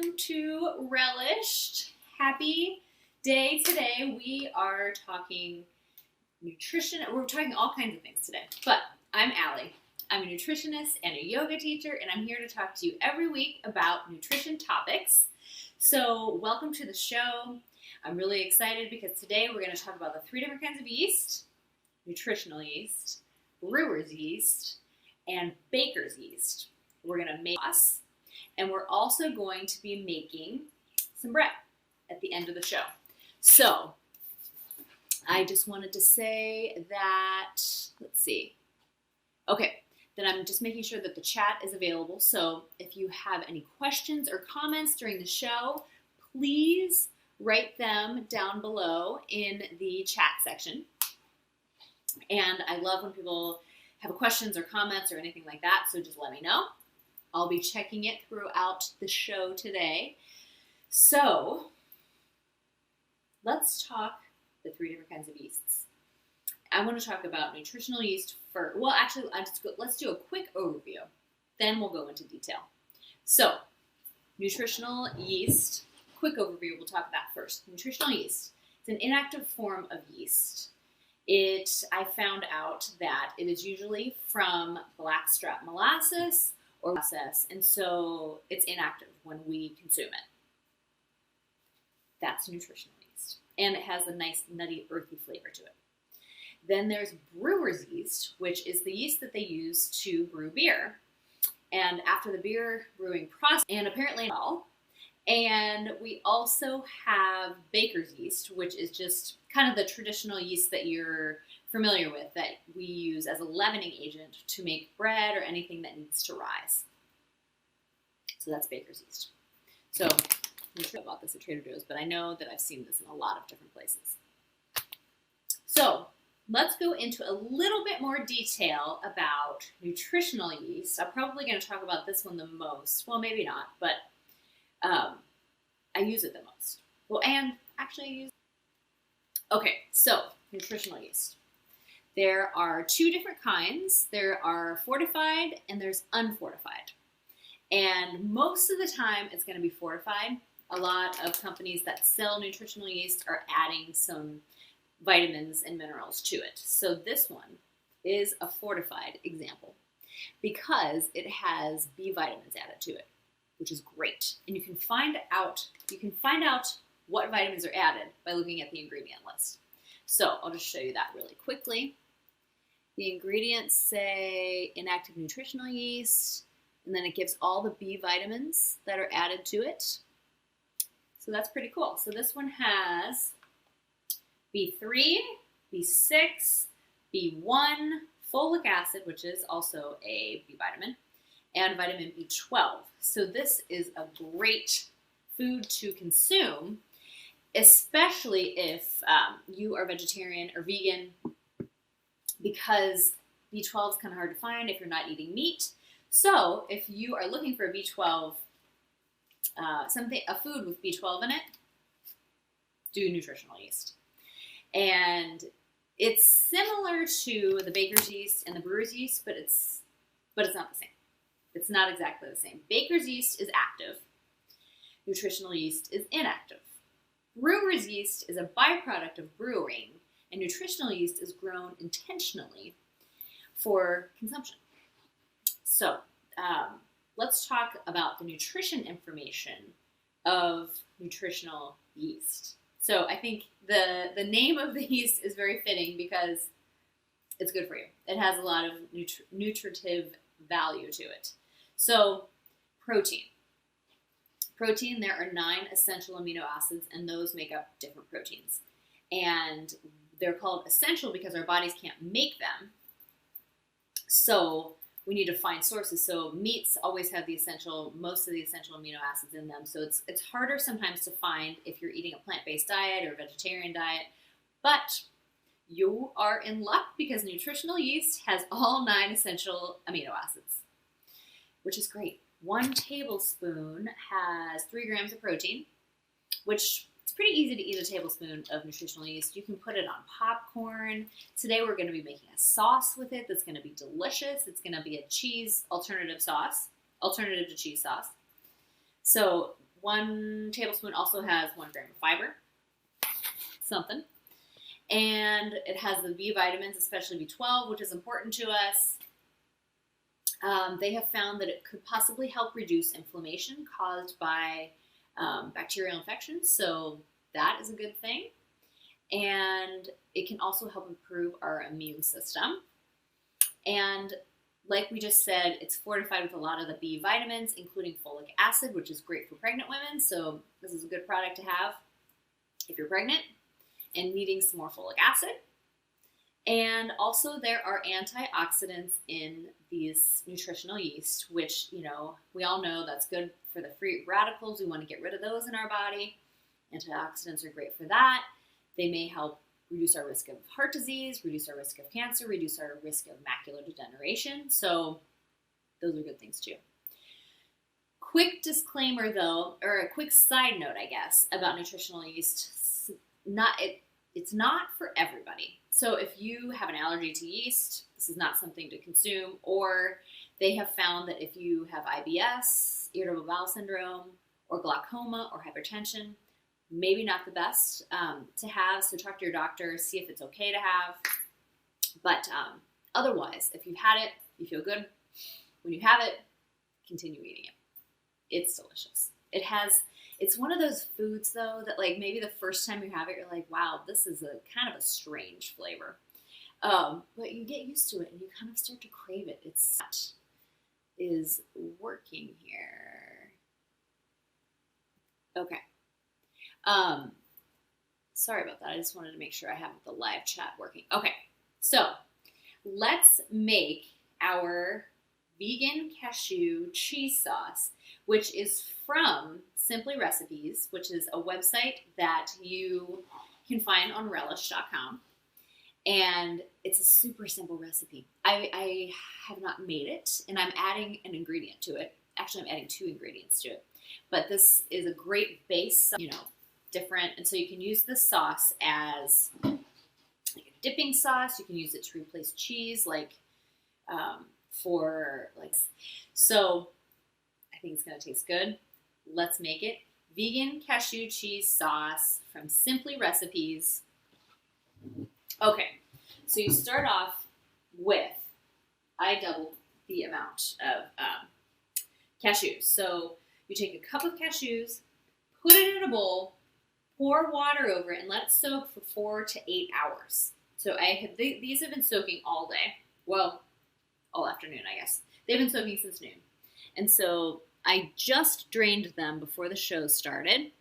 welcome to Relished. Happy day today. We are talking nutrition. We're talking all kinds of things today. But I'm Alli. I'm a nutritionist and a yoga teacher, and I'm here to talk to you every week about nutrition topics. So welcome to the show. I'm really excited because today we're going to talk about the 3 different kinds of yeast: nutritional yeast, brewer's yeast, and baker's yeast. We're going to make us. And we're also going to be making some bread at the end of the show. So, I just wanted to say that, let's see. Okay, then I'm just making sure that the chat is available. So, if you have any questions or comments during the show, please write them down below in the chat section. And I love when people have questions or comments or anything like that, so just let me know. I'll be checking it throughout the show today. So, let's talk the 3 different kinds of yeasts. I want to talk about nutritional yeast first. Well, actually, let's do a quick overview. Then we'll go into detail. So, nutritional yeast, quick overview, we'll talk about first. Nutritional yeast. It's an inactive form of yeast. I found out that it is usually from blackstrap molasses or process, and so it's inactive when we consume it. That's nutritional yeast, and it has a nice nutty, earthy flavor to it. Then there's brewer's yeast, which is the yeast that they use to brew beer. And after the beer brewing process, and apparently all. And we also have baker's yeast, which is just kind of the traditional yeast that you're familiar with, that we use as a leavening agent to make bread or anything that needs to rise. So that's baker's yeast. So I'm sure about this at Trader Joe's, but I know that I've seen this in a lot of different places. So let's go into a little bit more detail about nutritional yeast. I'm probably going to talk about this one the most. Well, maybe not, but I use it the most. Well, and actually I use it. Okay, so nutritional yeast. There are 2 different kinds. There are fortified and there's unfortified. And most of the time it's going to be fortified. A lot of companies that sell nutritional yeast are adding some vitamins and minerals to it. So this one is a fortified example because it has B vitamins added to it, which is great. And you can find out what vitamins are added by looking at the ingredient list. So I'll just show you that really quickly. The ingredients say inactive nutritional yeast, and then it gives all the B vitamins that are added to it. So that's pretty cool. So this one has B3, B6, B1, folic acid, which is also a B vitamin, and vitamin B12. So this is a great food to consume, especially if you are vegetarian or vegan, because B12 is kind of hard to find if you're not eating meat. So if you are looking for a B12, a food with B12 in it, do nutritional yeast. And it's similar to the baker's yeast and the brewer's yeast, but it's not the same. It's not exactly the same. Baker's yeast is active. Nutritional yeast is inactive. Brewer's yeast is a byproduct of brewing, and nutritional yeast is grown intentionally for consumption. So let's talk about the nutrition information of nutritional yeast. So I think the name of the yeast is very fitting because it's good for you. It has a lot of nutritive value to it. So protein. Protein, there are 9 essential amino acids, and those make up different proteins. And they're called essential because our bodies can't make them. So we need to find sources. So meats always have most of the essential amino acids in them. So it's harder sometimes to find if you're eating a plant-based diet or a vegetarian diet. But you are in luck because nutritional yeast has all 9 essential amino acids, which is great. 1 tablespoon has 3 grams of protein, which it's pretty easy to eat a tablespoon of nutritional yeast. You can put it on popcorn. Today we're going to be making a sauce with it that's going to be delicious. It's going to be a cheese alternative to cheese sauce. So 1 tablespoon also has 1 gram of fiber, something. And it has the B vitamins, especially B12, which is important to us. They have found that it could possibly help reduce inflammation caused by bacterial infections, so that is a good thing. And it can also help improve our immune system. And like we just said, it's fortified with a lot of the B vitamins, including folic acid, which is great for pregnant women. So this is a good product to have if you're pregnant and needing some more folic acid. And also there are antioxidants in these nutritional yeast, which, you know, we all know that's good for the free radicals. We want to get rid of those in our body. Antioxidants are great for that. They may help reduce our risk of heart disease, reduce our risk of cancer, reduce our risk of macular degeneration. So those are good things too. Quick disclaimer though, or a quick side note, I guess, about nutritional yeast. It's not for everybody. So if you have an allergy to yeast, this is not something to consume, or they have found that if you have IBS, irritable bowel syndrome, or glaucoma, or hypertension, maybe not the best to have, so talk to your doctor, see if it's okay to have. But otherwise, if you've had it, you feel good. When you have it, continue eating it. It's delicious. It's one of those foods, though, that like maybe the first time you have it, you're like, wow, this is a kind of a strange flavor. But you get used to it, and you kind of start to crave it. Is working here. Okay. Sorry about that. I just wanted to make sure I have the live chat working. Okay, so let's make our vegan cashew cheese sauce, which is from Simply Recipes, which is a website that you can find on relish.com. And it's a super simple recipe. I have not made it, and I'm adding an ingredient to it. Actually, I'm adding 2 ingredients to it. But this is a great base, you know, different. And so you can use this sauce as like a dipping sauce. You can use it to replace cheese, so I think it's going to taste good. Let's make it. Vegan cashew cheese sauce from Simply Recipes. Okay, so you start off with, I doubled the amount of cashews. So you take a cup of cashews, put it in a bowl, pour water over it, and let it soak for 4 to 8 hours. So these have been soaking all day. Well, all afternoon, I guess. They've been soaking since noon. And so I just drained them before the show started.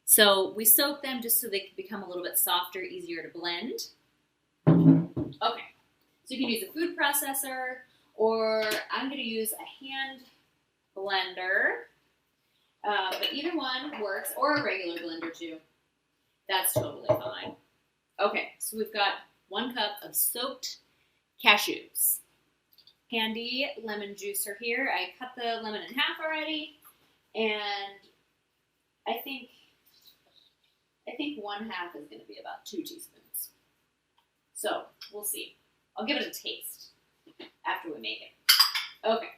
So we soak them just so they can become a little bit softer, easier to blend. Okay, so you can use a food processor, or I'm going to use a hand blender. But either one works, or a regular blender too. That's totally fine. Okay, so we've got 1 cup of soaked cashews. Handy lemon juicer here. I cut the lemon in half already, and I think 1/2 is going to be about 2 teaspoons. So we'll see. I'll give it a taste after we make it. Okay.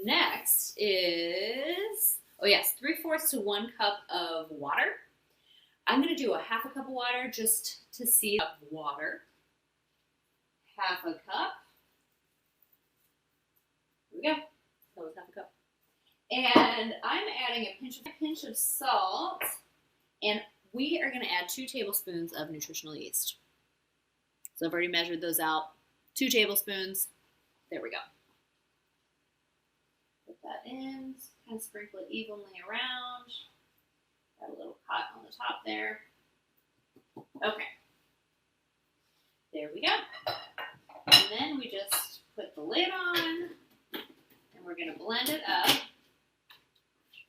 Next is, 3/4 to 1 cup of water. I'm going to do a 1/2 cup of water just to see water. 1/2 cup. Here we go. That was 1/2 cup. And I'm adding a pinch of salt, and we are going to add 2 tablespoons of nutritional yeast. So I've already measured those out. 2 tablespoons. There we go. Put that in, kind of sprinkle it evenly around. Got a little cut on the top there. Okay. There we go. And then we just put the lid on, and we're going to blend it up.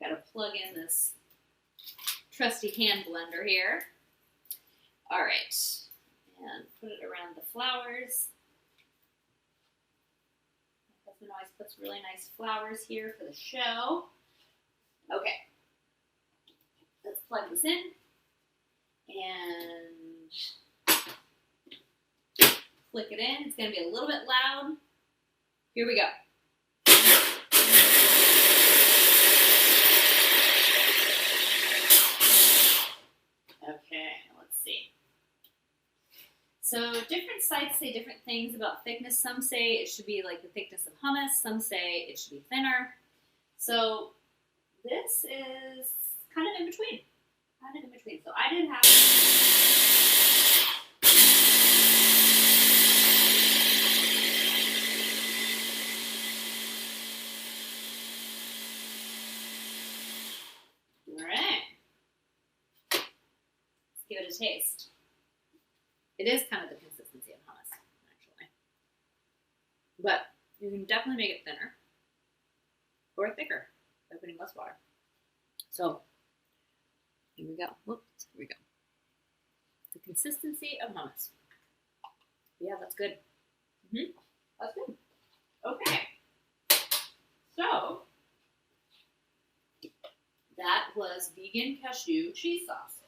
Got to plug in this trusty hand blender here. All right. And put it around the flowers. My husband always puts really nice flowers here for the show. Okay. Let's plug this in. And click it in. It's going to be a little bit loud. Here we go. So different sites say different things about thickness. Some say it should be like the thickness of hummus. Some say it should be thinner. So this is kind of in between. So I did have... All right. Let's give it a taste. It is kind of the consistency of hummus, actually. But you can definitely make it thinner or thicker by putting less water. So here we go. Whoops, here we go. The consistency of hummus. Yeah, that's good. That's good. Okay. So that was vegan cashew cheese sauce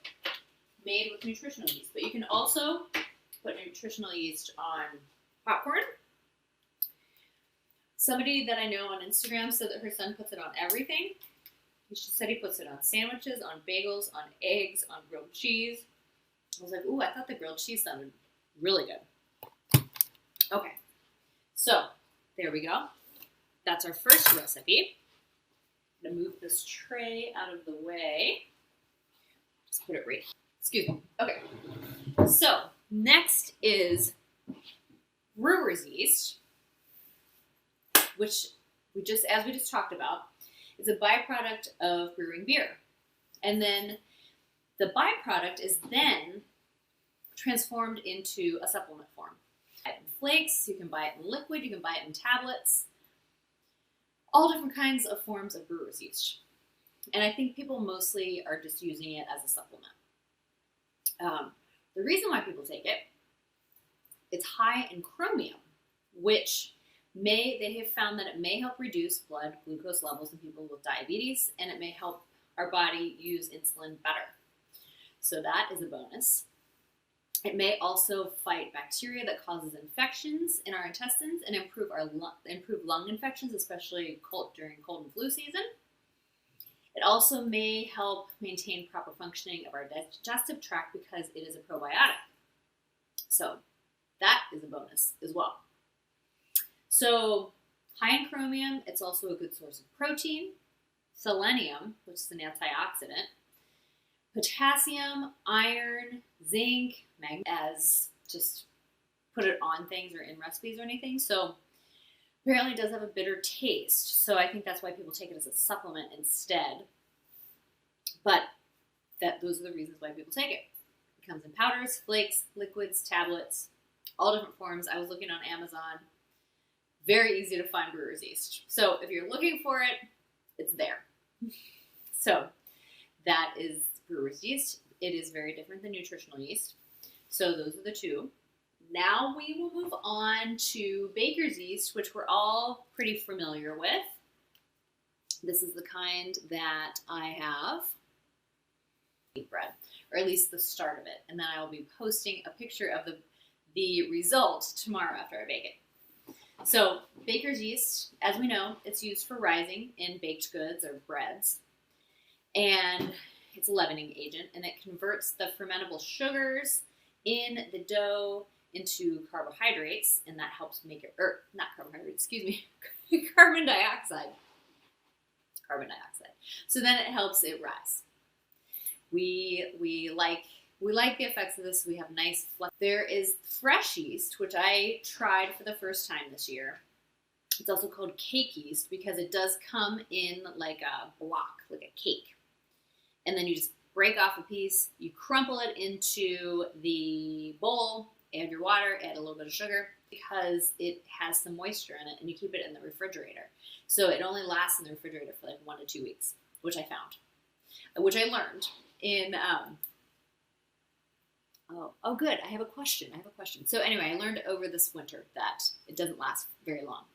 made with nutritional yeast. But you can also put nutritional yeast on popcorn. Somebody that I know on Instagram said that her son puts it on everything. She said he puts it on sandwiches, on bagels, on eggs, on grilled cheese. I was like, ooh, I thought the grilled cheese sounded really good. Okay, so there we go. That's our first recipe. I'm going to move this tray out of the way. Just put it right here. Excuse me. Okay, so next is brewer's yeast, which as we just talked about, is a byproduct of brewing beer. And then the byproduct is then transformed into a supplement form. You can buy it in flakes, you can buy it in liquid, you can buy it in tablets, all different kinds of forms of brewer's yeast. And I think people mostly are just using it as a supplement. The reason why people take it, it's high in chromium, which they have found that it may help reduce blood glucose levels in people with diabetes, and it may help our body use insulin better. So that is a bonus. It may also fight bacteria that causes infections in our intestines and improve lung infections, especially during cold and flu season. It also may help maintain proper functioning of our digestive tract because it is a probiotic. So that is a bonus as well. So high in chromium, it's also a good source of protein, selenium, which is an antioxidant, potassium, iron, zinc, magnesium, as just put it on things or in recipes or anything. So apparently it does have a bitter taste. So I think that's why people take it as a supplement instead. But those are the reasons why people take it. It comes in powders, flakes, liquids, tablets, all different forms. I was looking on Amazon. Very easy to find brewer's yeast. So if you're looking for it, it's there. So that is brewer's yeast. It is very different than nutritional yeast. So those are the two. Now we will move on to baker's yeast, which we're all pretty familiar with. This is the kind that I have. Bread, or at least the start of it. And then I will be posting a picture of the result tomorrow after I bake it. So baker's yeast, as we know, it's used for rising in baked goods or breads. And it's a leavening agent, and it converts the fermentable sugars in the dough into carbohydrates, and that helps make it, not carbohydrates, excuse me, carbon dioxide. So then it helps it rise. We like the effects of this. We have nice flex. There is fresh yeast, which I tried for the first time this year. It's also called cake yeast because it does come in like a block, like a cake. And then you just break off a piece, you crumple it into the bowl, add your water, add a little bit of sugar because it has some moisture in it, and you keep it in the refrigerator. So it only lasts in the refrigerator for like 1 to 2 weeks, which I found, which I learned in, oh good, I have a question. So anyway, I learned over this winter that it doesn't last very long.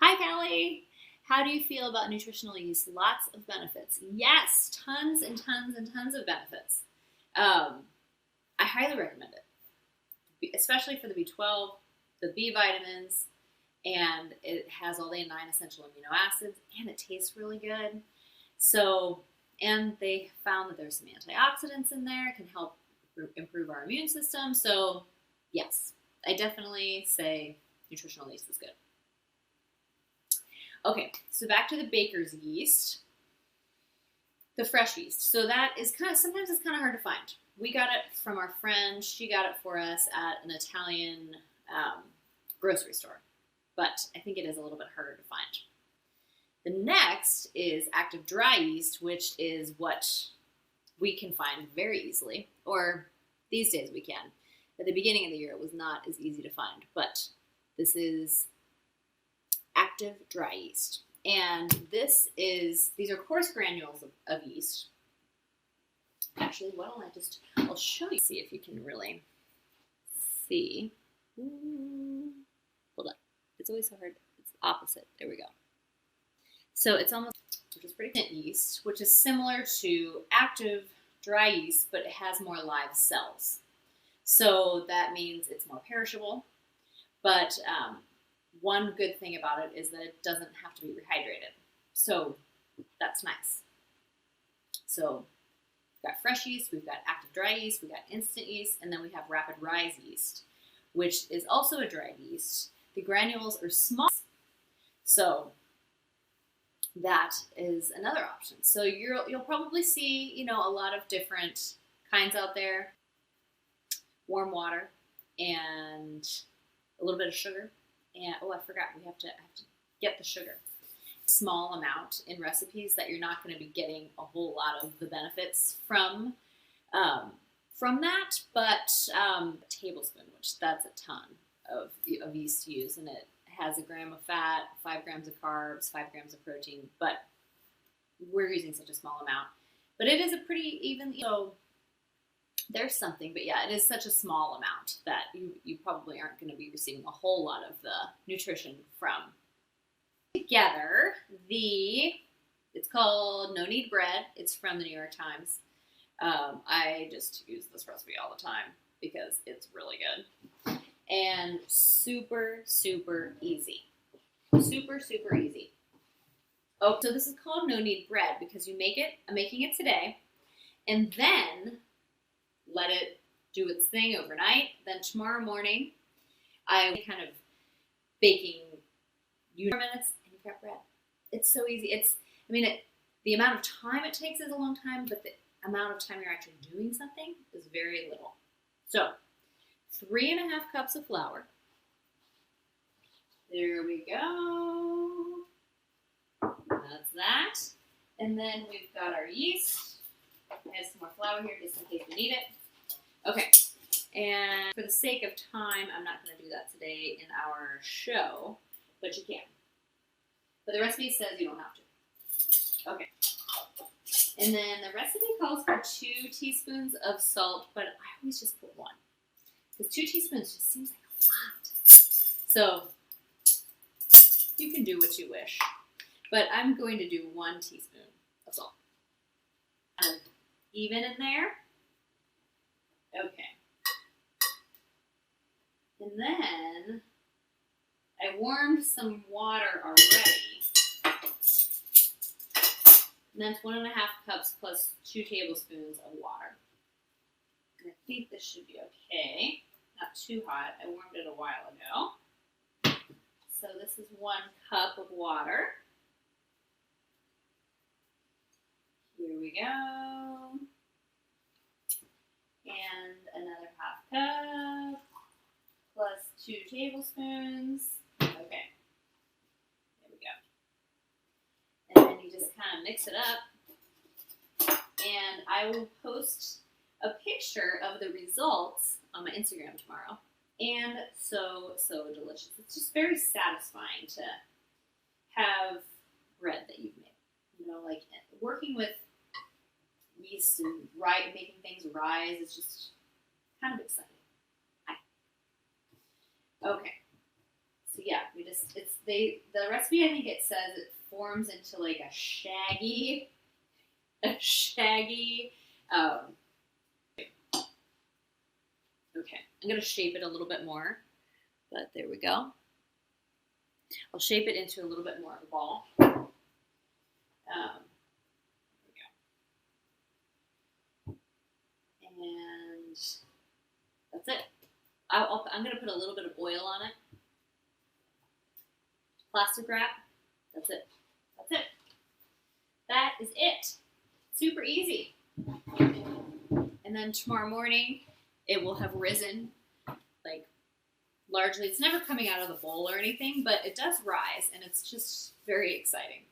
Hi, Callie. How do you feel about nutritional yeast? Lots of benefits. Yes, tons and tons and tons of benefits. I highly recommend it, especially for the B12, the B vitamins, and it has all the 9 essential amino acids, and it tastes really good. So, and they found that there's some antioxidants in there. It can help improve our immune system. So Yes, I definitely say nutritional yeast is good. Okay, so back to the baker's yeast, the fresh yeast. So that is sometimes it's kind of hard to find. We got it from our friend. She got it for us at an Italian grocery store, but I think it is a little bit harder to find. The next is active dry yeast, which is what we can find very easily, or these days we can. At the beginning of the year, it was not as easy to find, but this is active dry yeast. And these are coarse granules of yeast. Actually, why don't I'll show you, see if you can really see. Hold on. It's always so hard. It's the opposite. There we go. So it's almost, which is pretty thin yeast, which is similar to active dry yeast, but it has more live cells. So that means it's more perishable. But one good thing about it is that it doesn't have to be rehydrated. So that's nice. So we've got fresh yeast, we've got active dry yeast, we've got instant yeast, and then we have rapid rise yeast, which is also a dry yeast. The granules are small. So that is another option. So you'll probably see, a lot of different kinds out there. Warm water and a little bit of sugar. And I forgot, I have to get the sugar. Small amount in recipes that you're not going to be getting a whole lot of the benefits from that, but a tablespoon, which that's a ton of yeast to use, and it has a gram of fat, 5 grams of carbs, 5 grams of protein, but we're using such a small amount. But it is a pretty even, so there's something, but yeah, it is such a small amount that you probably aren't going to be receiving a whole lot of the nutrition from. Together, it's called No Knead Bread. It's from the New York Times. I just use this recipe all the time because it's really good. And super, super easy. Super, super easy. Oh, so this is called No Knead Bread because I'm making it today, and then let it do its thing overnight. Then tomorrow morning, I'm kind of baking 4 minutes, and you've got bread. It's so easy. The amount of time it takes is a long time, but the amount of time you're actually doing something is very little. So 3.5 cups of flour. There we go. That's that. And then we've got our yeast. I have some more flour here just in case we need it. Okay. And for the sake of time, I'm not going to do that today in our show, but you can. But the recipe says you don't have to. Okay. And then the recipe calls for 2 teaspoons of salt, but I always just put 1. Because 2 teaspoons just seems like a lot. So you can do what you wish. But I'm going to do 1 teaspoon of salt. Kind of even in there. Okay. And then I warmed some water already. And that's 1.5 cups plus 2 tablespoons of water. And I think this should be okay. Not too hot. I warmed it a while ago. So this is 1 cup of water. Here we go. And another 1/2 cup plus 2 tablespoons. Okay. There we go. And then you just kind of mix it up. And I will post a picture of the results on my Instagram tomorrow. And so delicious. It's just very satisfying to have bread that you've made. Like working with yeast and making things rise is just kind of exciting. Okay. So yeah, the recipe, I think it says it forms into like a shaggy, okay. I'm going to shape it a little bit more, but there we go. I'll shape it into a little bit more of a ball. There we go. And that's it. I'm going to put a little bit of oil on it. Plastic wrap. That's it. That's it. That is it. Super easy. And then tomorrow morning, it will have risen, like, largely. It's never coming out of the bowl or anything, but it does rise, and it's just very exciting.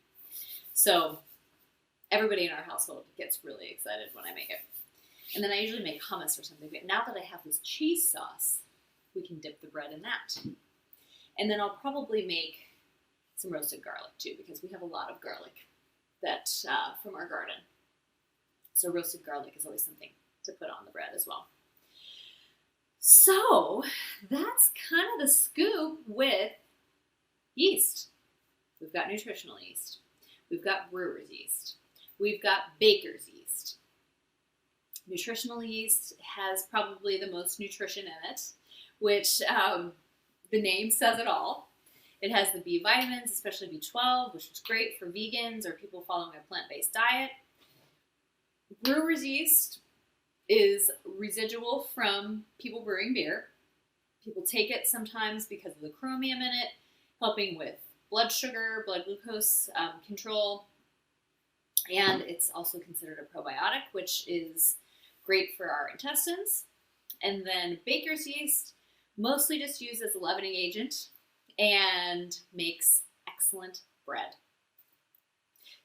So everybody in our household gets really excited when I make it. And then I usually make hummus or something. But now that I have this cheese sauce, we can dip the bread in that. And then I'll probably make some roasted garlic too, because we have a lot of garlic that from our garden. So roasted garlic is always something to put on the bread as well. So that's kind of the scoop with yeast. We've got nutritional yeast. We've got brewer's yeast. We've got baker's yeast. Nutritional yeast has probably the most nutrition in it, which the name says it all. It has the B vitamins, especially B12, which is great for vegans or people following a plant-based diet. Brewer's yeast is residual from people brewing beer. People take it sometimes because of the chromium in it, helping with blood sugar, blood glucose control. And it's also considered a probiotic, which is great for our intestines. And then baker's yeast, mostly just used as a leavening agent and makes excellent bread.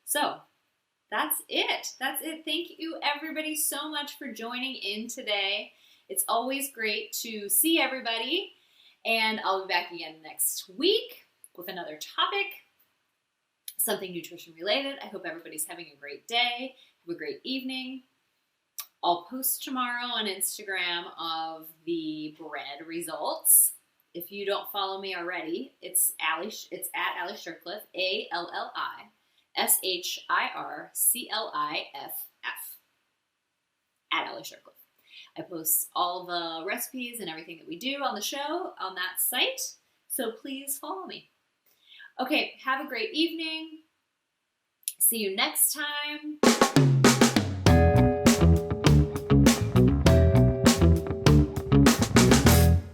So that's it. That's it. Thank you everybody so much for joining in today. It's always great to see everybody, and I'll be back again next week with another topic, something nutrition related. I hope everybody's having a great day. Have a great evening. I'll post tomorrow on Instagram of the bread results. If you don't follow me already, it's Alli. It's at Alli Shircliffe, ALLISHIRCLIFF, at Alli Shircliffe. I post all the recipes and everything that we do on the show on that site, so please follow me. Okay, have a great evening. See you next time.